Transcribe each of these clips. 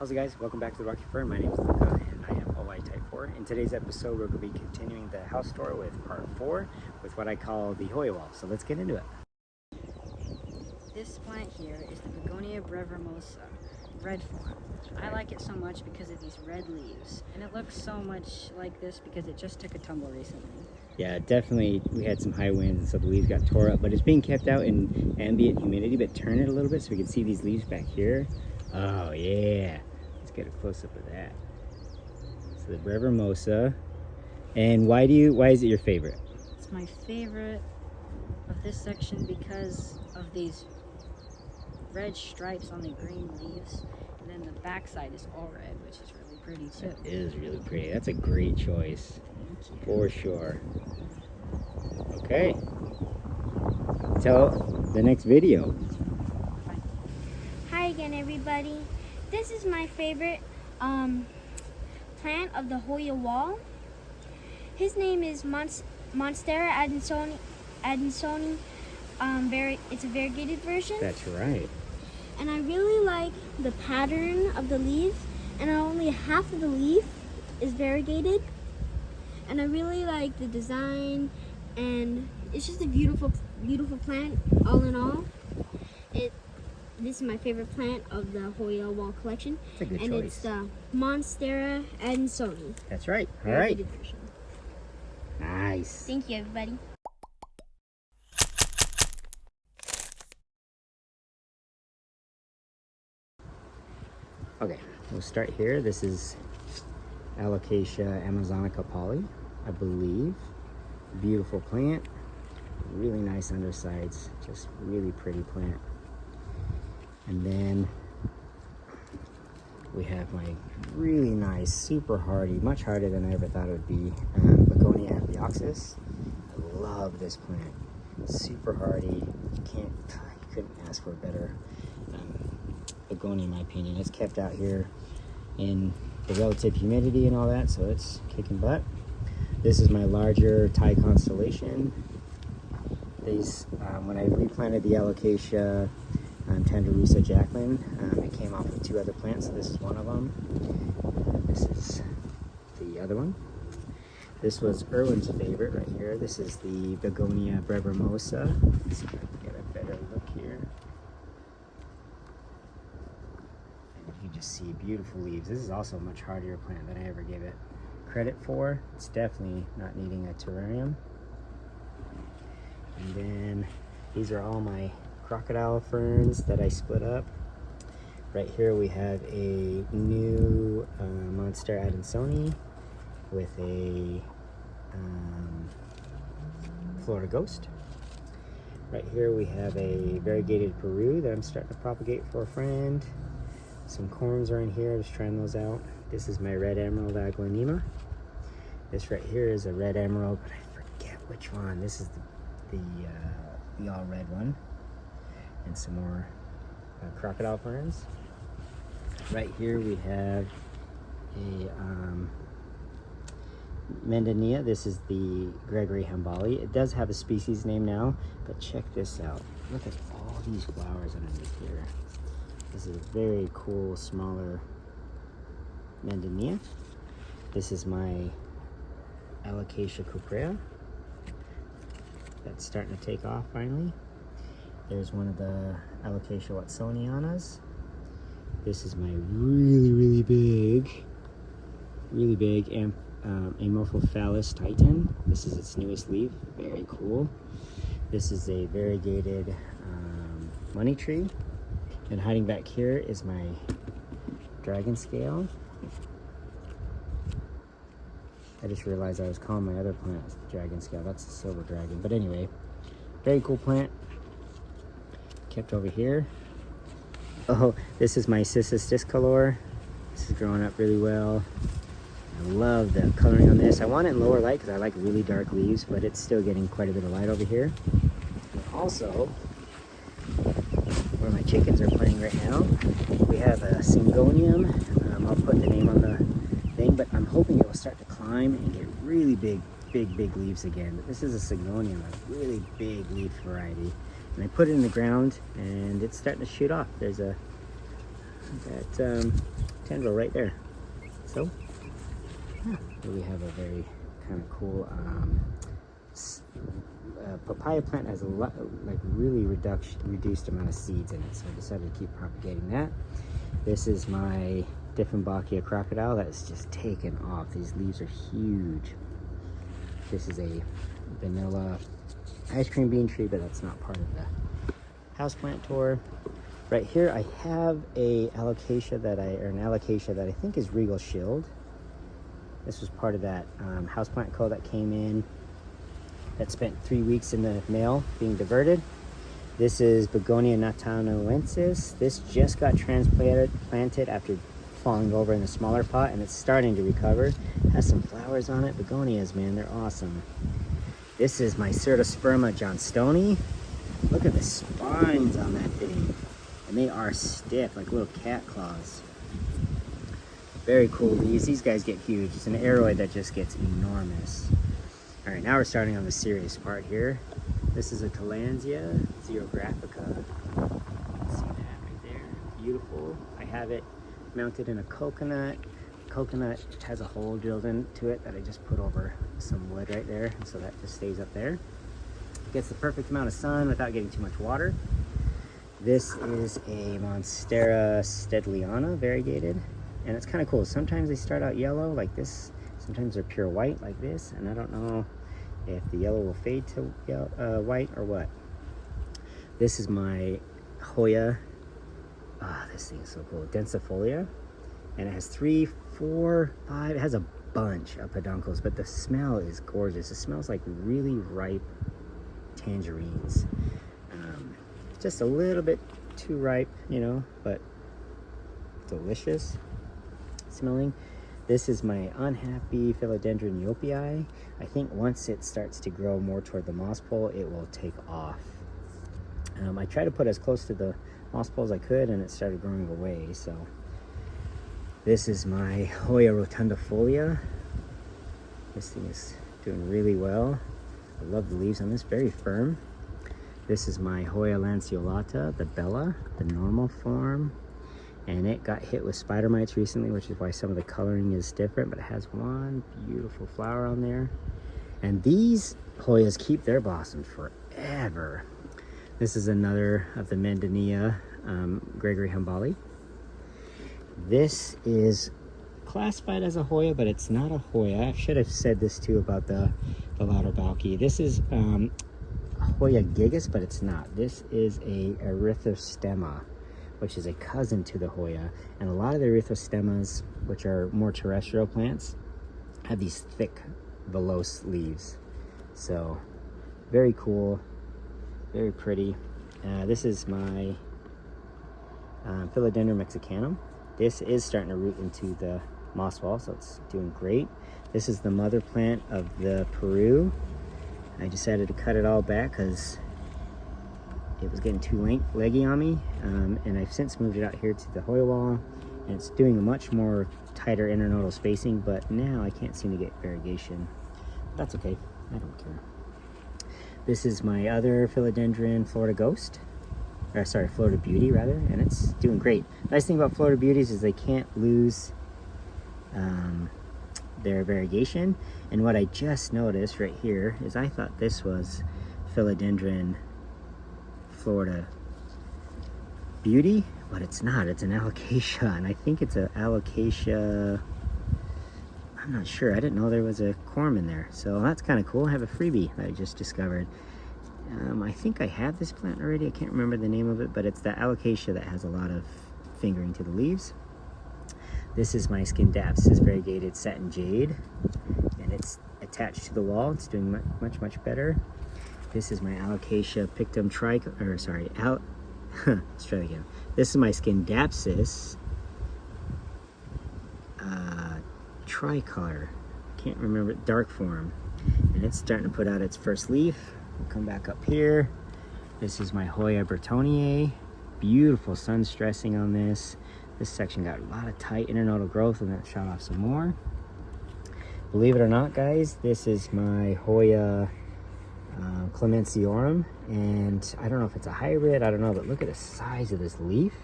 How's it, guys? Welcome back to the Rocky Fern. My name is Luca and I am OI Type 4. In today's episode, we're going to be continuing the house tour with part 4 with what I call the Hoya Wall. So let's get into it. This plant here is the Begonia brevimosa, red form. I like it so much because of these red leaves. And it looks so much like this because it just took a tumble recently. Yeah, definitely we had some high winds and so the leaves got tore up, but it's being kept out in ambient humidity. But turn it a little bit so we can see these leaves back here. Oh yeah, let's get a close-up of that. So the brevimosa. And why is it your favorite? It's my favorite of this section because of these red stripes on the green leaves, and then the backside is all red, which is really pretty too. It is really pretty. That's a great choice. Thank you. For sure. Okay. Till the next video. Hi again, everybody. This is my favorite plant of the Hoya Wall. His name is Monstera adansoni. It's a variegated version. That's right. And I really like the pattern of the leaves, and only half of the leaf is variegated. And I really like the design, and it's just a beautiful, beautiful plant all in all. This is my favorite plant of the Hoya Wall collection. It's a good and choice. It's the Monstera adansoni. That's right. All right. Version. Nice. Thank you, everybody. Okay, we'll start here. This is Alocasia amazonica poly, I believe. Beautiful plant. Really nice undersides. Just really pretty plant. And then we have my really nice, super hardy, much harder than I ever thought it would be, Begonia amphioxus. I love this plant. Super hardy. You couldn't ask for a better begonia, in my opinion. It's kept out here in the relative humidity and all that, so it's kicking butt. This is my larger Thai constellation. These, when I replanted the Alocasia Tanderusa Jacqueline, it came off with 2 other plants, so this is one of them. This is the other one. This was Erwin's favorite right here. This is the Begonia brevimosa. Let's see if I can get a better look here. And you can just see beautiful leaves. This is also a much hardier plant than I ever gave it credit for. It's definitely not needing a terrarium. And then these are all my crocodile ferns that I split up. Right here we have a new Monstera adansoni with a Florida ghost. Right here we have a variegated Peru that I'm starting to propagate for a friend. Some corms are in here, just trying those out. This is my red emerald aglaonema. This right here is a red emerald, but I forget which one. This is the all red one. And some more crocodile ferns. Right here we have a Mendania. This is the Gregory Hambali. It does have a species name now, but check this out. Look at all these flowers underneath here. This is a very cool, smaller Mendania. This is my Alocasia cuprea. That's starting to take off finally. There's one of the Alocasia watsonianas. This is my really big Amorphophallus titan. This is its newest leaf. Very cool. This is a variegated money tree. And hiding back here is my dragon scale. I just realized I was calling my other plant dragon scale. That's the silver dragon. But anyway, very cool plant. Kept over here. Oh, this is my Cissus discolor. This is growing up really well. I love the coloring on this. I want it in lower light because I like really dark leaves, but it's still getting quite a bit of light over here. And also, where my chickens are playing right now, we have a Syngonium. I'll put the name on the thing, but I'm hoping it will start to climb and get really big leaves again. But this is a Syngonium, a really big leaf variety. And I put it in the ground and it's starting to shoot off. There's that tendril right there. So, yeah, here we have a very kind of cool papaya plant has a lot, like really reduced amount of seeds in it, so I decided to keep propagating that. This is my Dieffenbachia crocodile that's just taken off. These leaves are huge. This is a vanilla ice cream bean tree, but that's not part of the houseplant tour. Right here I have an alocasia that I think is Regal Shield. This was part of that houseplant co that came in that spent 3 weeks in the mail being diverted. This is Begonia natanoensis. This just got planted after falling over in a smaller pot, and it's starting to recover. It has some flowers on it. Begonias, man, they're awesome. This is my Certosperma johnstonii. Look at the spines on that thing. And they are stiff, like little cat claws. Very cool leaves. These guys get huge. It's an aroid that just gets enormous. All right, now we're starting on the serious part here. This is a Tillandsia xerographica. See that right there? Beautiful. I have it mounted in a coconut. Coconut has a hole drilled into it that I just put over some wood right there, and so that just stays up there. Gets the perfect amount of sun without getting too much water. This is a Monstera stedliana variegated, and it's kind of cool. Sometimes they start out yellow like this. Sometimes they're pure white like this, and I don't know if the yellow will fade to white or what. This is my Hoya. This thing is so cool. Densifolia, and it has 3, 4, 5. It has a bunch of peduncles, but the smell is gorgeous. It smells like really ripe tangerines. Just a little bit too ripe, you know, but delicious smelling. This is my unhappy Philodendron yopii. I think once it starts to grow more toward the moss pole, it will take off. I tried to put as close to the moss pole as I could, and it started growing away. So this is my Hoya rotundifolia. This thing is doing really well. I love the leaves on this, very firm. This is my Hoya lanceolata, the Bella, the normal form. And it got hit with spider mites recently, which is why some of the coloring is different, but it has one beautiful flower on there. And these Hoyas keep their blossoms forever. This is another of the Mendinia Gregory Hambali. This is classified as a Hoya, but it's not a Hoya. I should have said this too about the Lauterbalki. This is Hoya gigas, but it's not. This is a erythrostemma, which is a cousin to the Hoya. And a lot of the erythrostemmas, which are more terrestrial plants, have these thick velose leaves. So very cool, very pretty. This is my Philodendron mexicanum. This is starting to root into the moss wall, so it's doing great. This is the mother plant of the Peru. I decided to cut it all back because it was getting too leggy on me, and I've since moved it out here to the Hoya Wall, and it's doing a much more tighter internodal spacing, but now I can't seem to get variegation. That's okay, I don't care. This is my other Philodendron Florida Ghost, or sorry, Florida Beauty rather, and it's doing great. Nice thing about Florida Beauties is they can't lose their variegation. And what I just noticed right here is I thought this was Philodendron Florida Beauty, but it's not. It's an alocasia, and I think it's an alocasia. I'm not sure. I didn't know there was a corm in there, so that's kind of cool. I have a freebie that I just discovered. I think I have this plant already. I can't remember the name of it, but it's the alocasia that has a lot of fingering to the leaves. This is my Scindapsus variegated satin jade, and it's attached to the wall. It's doing much better. This is my alocasia pictum let's try it again. This is my Scindapsus tricolor. Can't remember, dark form, and it's starting to put out its first leaf. We'll come back up here. This is my Hoya Bertoniae. Beautiful sun stressing on this. This section got a lot of tight internodal growth, and that shot off some more. Believe it or not, guys, this is my Hoya Clemenciorum, and I don't know if it's a hybrid, I don't know, but look at the size of this leaf.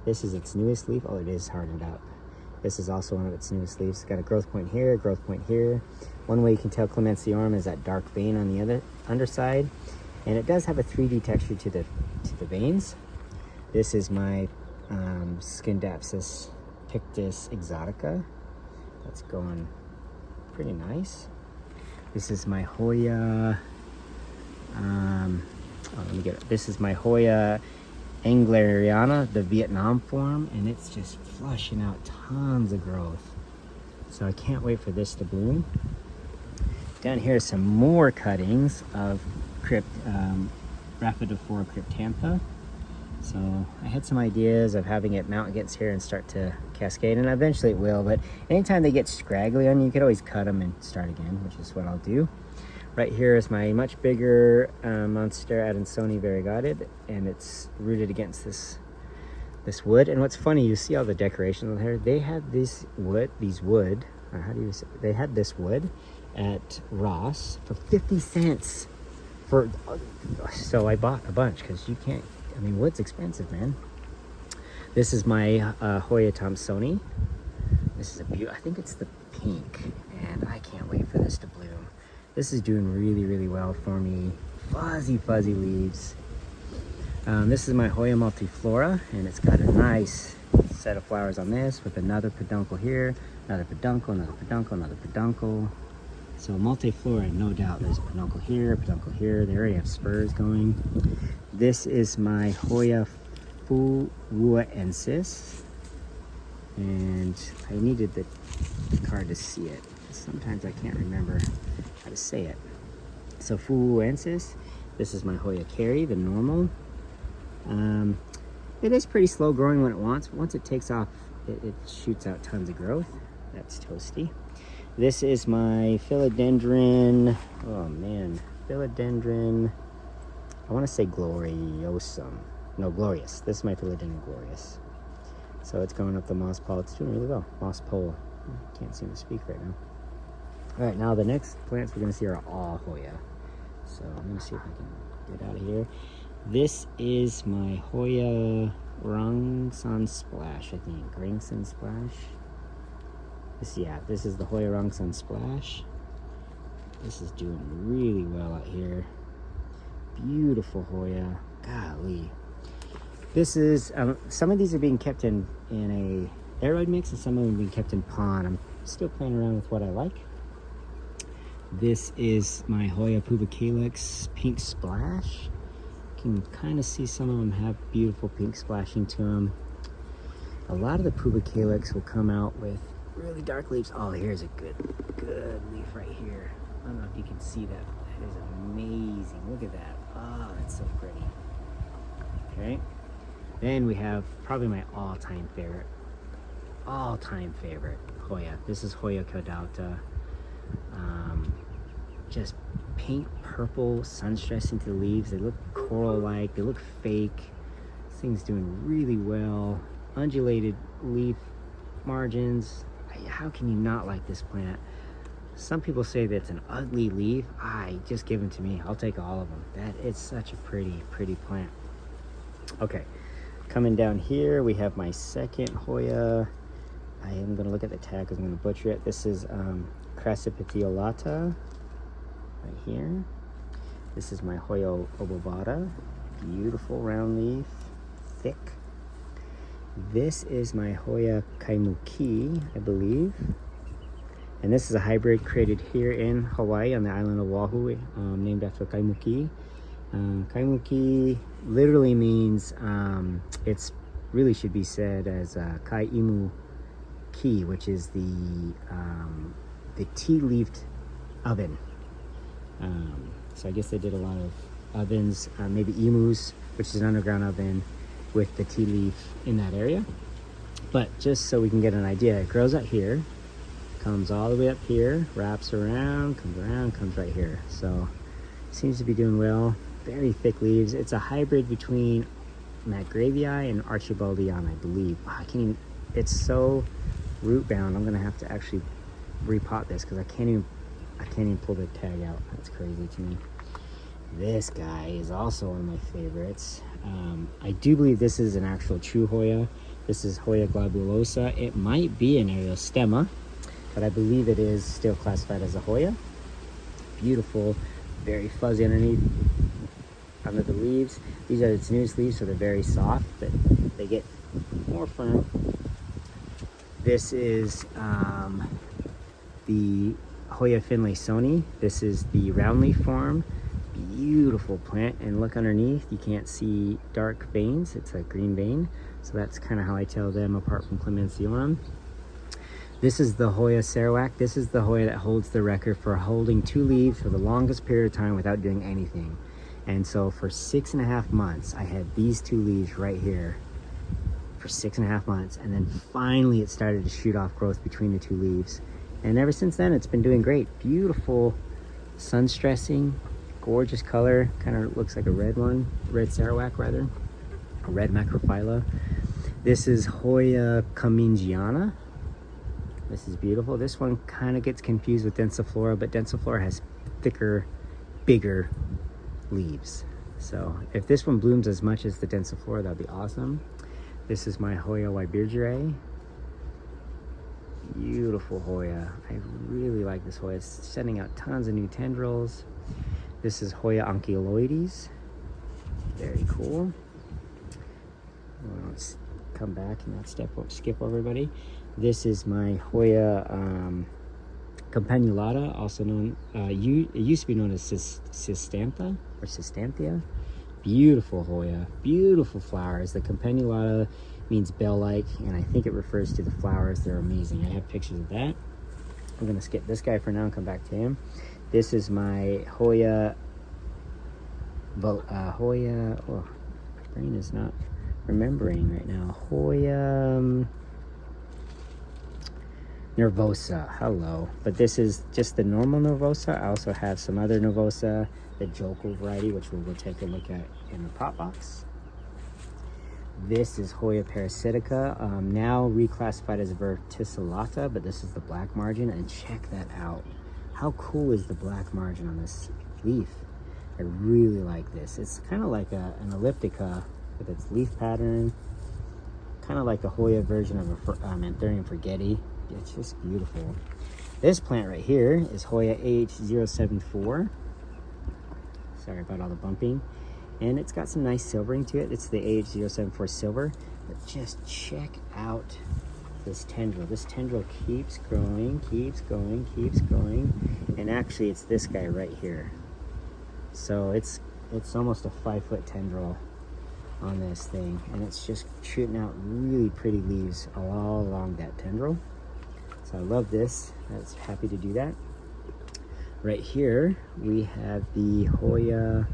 This is its newest leaf. Oh, it is hardened up. This is also one of its newest leaves. It's got a growth point here, a growth point here. One way you can tell Clemensiorum is that dark vein on the other underside. And it does have a 3D texture to the veins. This is my Scindapsus pictus exotica. That's going pretty nice. This is my Hoya, this is my Hoya Angleriana, the Vietnam form, and it's just flushing out tons of growth. So I can't wait for this to bloom. Down here are some more cuttings of Rhaphidophora cryptantha. So I had some ideas of having it mount against here and start to cascade, and eventually it will, but anytime they get scraggly on you, you could always cut them and start again, which is what I'll do. Right here is my much bigger Monstera Adansonii variegated, and it's rooted against this wood. And what's funny, you see all the decorations on here. They had this wood, they had this wood at Ross for 50 cents. So I bought a bunch because you can't, I mean, wood's expensive, man. This is my Hoya Thompsoni. This is I think it's the pink, and I can't wait for this to bloom. This is doing really, really well for me. Fuzzy, fuzzy leaves. This is my Hoya multiflora, and it's got a nice set of flowers on this with another peduncle here, another peduncle, another peduncle, another peduncle. So multiflora, no doubt. There's a peduncle here, a peduncle here. They already have spurs going. This is my Hoya fuwuensis, and I needed the card to see it. Sometimes I can't remember how to say it. So fuwuensis. This is my Hoya Carey, the normal. It is pretty slow growing when it wants. Once it takes off, it shoots out tons of growth. That's toasty. This is my philodendron. Oh man, philodendron. I want to say gloriosum. No, glorious. This is my philodendron glorious. So it's going up the moss pole. It's doing really well. Moss pole. Can't seem to speak right now. All right, now the next plants we're going to see are all Hoya. So I'm going to see if I can get out of here. This is my Hoya Rangsan Splash, I think. Rangsan Splash. This is the Hoya Rangsan Splash. This is doing really well out here. Beautiful Hoya. Golly. This is, some of these are being kept in a aroid mix, and some of them are being kept in pond. I'm still playing around with what I like. This is my Hoya pubicalyx Pink Splash. You can kind of see some of them have beautiful pink splashing to them. A lot of the pubicalyx will come out with really dark leaves. Oh, here's a good leaf right here. I don't know if you can see that. That is amazing. Look at that. Oh, that's so pretty. Okay. Then we have probably my all-time favorite Hoya. This is Hoya caudata. Just pink, purple, sun stressing to the leaves. They look coral-like. They look fake. This thing's doing really well. Undulated leaf margins. How can you not like this plant? Some people say that it's an ugly leaf. Just give them to me. I'll take all of them. It's such a pretty, pretty plant. Okay, coming down here, we have my second Hoya. I am going to look at the tag because I'm going to butcher it. This is Crassipetiolata. Right here. This is my Hoya obovata. Beautiful round leaf, thick. This is my Hoya kaimuki, I believe. And this is a hybrid created here in Hawaii on the island of Oahu, named after kaimuki. Kaimuki literally means, it's really should be said as kai imu ki, which is the tea-leafed oven. So I guess they did a lot of ovens, maybe emus, which is an underground oven with the tea leaf in that area. But just so we can get an idea, it grows out here, comes all the way up here, wraps around, comes right here. So seems to be doing well. Very thick leaves. It's a hybrid between Magravii and Archibaldiana, I believe. I can't even, it's so root bound. I'm gonna have to actually repot this because I can't even pull the tag out. That's crazy to me. This guy is also one of my favorites. I do believe this is an actual true Hoya. This is Hoya globulosa. It might be an areostemma, but I believe it is still classified as a Hoya. Beautiful, very fuzzy underneath, under the leaves. These are its newest leaves, so they're very soft, but they get more firm. This is the Hoya finlaysoni. This is the round leaf form. Beautiful plant, and look underneath, you can't see dark veins. It's a green vein, so that's kind of how I tell them apart from Clemencionum. This is the Hoya Sarawak. This is the Hoya that holds the record for holding 2 leaves for the longest period of time without doing anything. And so for 6.5 months, I had these 2 leaves right here for 6.5 months. And then finally it started to shoot off growth between the 2 leaves. And ever since then, it's been doing great. Beautiful sun stressing, gorgeous color. Kind of looks like a red one, red Sarawak rather, a red macrophylla. This is Hoya Cumingiana. This is beautiful. This one kind of gets confused with Densiflora, but Densiflora has thicker, bigger leaves. So if this one blooms as much as the Densiflora, that'd be awesome. This is my Hoya Wibirgerae. Beautiful Hoya. I really like this Hoya. It's sending out tons of new tendrils. This is Hoya ankyloides. Very cool. Let's come back and not skip over everybody. This is my Hoya campanulata, also known, it used to be known as Cystantha or Cystanthia. Beautiful Hoya, beautiful flowers. The campanulata means bell-like, and I think it refers to the flowers. They're amazing. I have pictures of that. I'm gonna skip this guy for now and come back to him. This is my Hoya, oh, my brain is not remembering right now. Hoya nervosa. Hello. But this is just the normal nervosa. I also have some other nervosa, the Joko variety, which we'll take a look at in the pot box. This is Hoya parasitica, now reclassified as verticillata, but this is the black margin, and check that out. How cool is the black margin on this leaf? I really like this. It's kind of like an elliptica with its leaf pattern, kind of like a Hoya version of a Anthurium forgetti. It's just beautiful. This plant right here is Hoya AH074. Sorry about all the bumping. And it's got some nice silvering to it. It's the AH074 silver. But just check out this tendril. This tendril keeps growing, keeps going, keeps going. And actually it's this guy right here. So it's almost a 5-foot tendril on this thing. And it's just shooting out really pretty leaves all along that tendril. So I love this. I was happy to do that. Right here we have the Hoya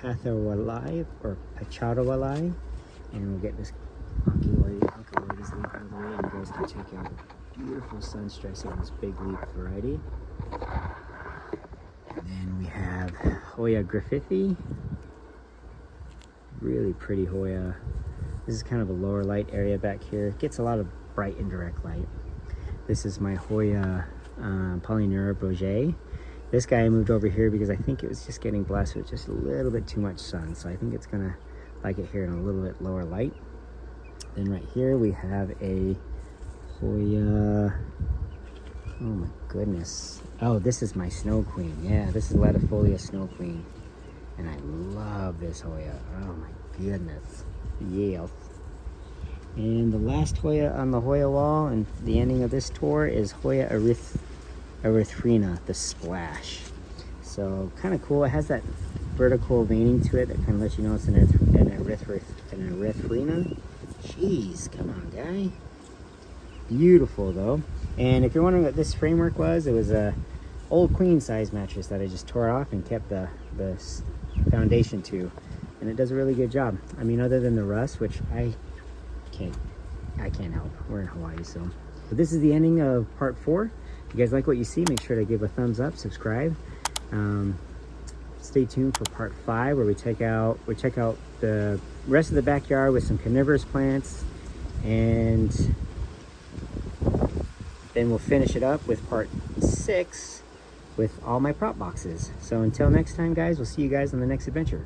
Pathawalai or Pachadawalai, and we'll get this ankyloides leaf out of the way, and you guys can check out the beautiful sun stress on this big leaf variety. And then we have Hoya Griffithii, really pretty Hoya. This is kind of a lower light area back here. It gets a lot of bright indirect light. This is my Hoya Polyneura Broget. This guy I moved over here because I think it was just getting blessed with just a little bit too much sun. So I think it's gonna like it here in a little bit lower light. Then right here we have a Hoya, oh my goodness. Oh, this is my Snow Queen. Yeah, this is Latifolia Snow Queen. And I love this Hoya. Oh my goodness. Yeah. And the last Hoya on the Hoya wall and the ending of this tour is Hoya erythrina, the splash. So kind of cool. It has that vertical veining to it that kind of lets you know it's an erythrina. Jeez, come on, guy. Beautiful though. And if you're wondering what this framework was, it was a old queen size mattress that I just tore off and kept the foundation to. And it does a really good job. I mean, other than the rust, which I can't help. We're in Hawaii, so. But this is the ending of part 4. If you guys like what you see, make sure to give a thumbs up, subscribe. Stay tuned for part 5, where we check out the rest of the backyard with some carnivorous plants, and then we'll finish it up with part 6 with all my prop boxes. So until next time, guys, we'll see you guys on the next adventure.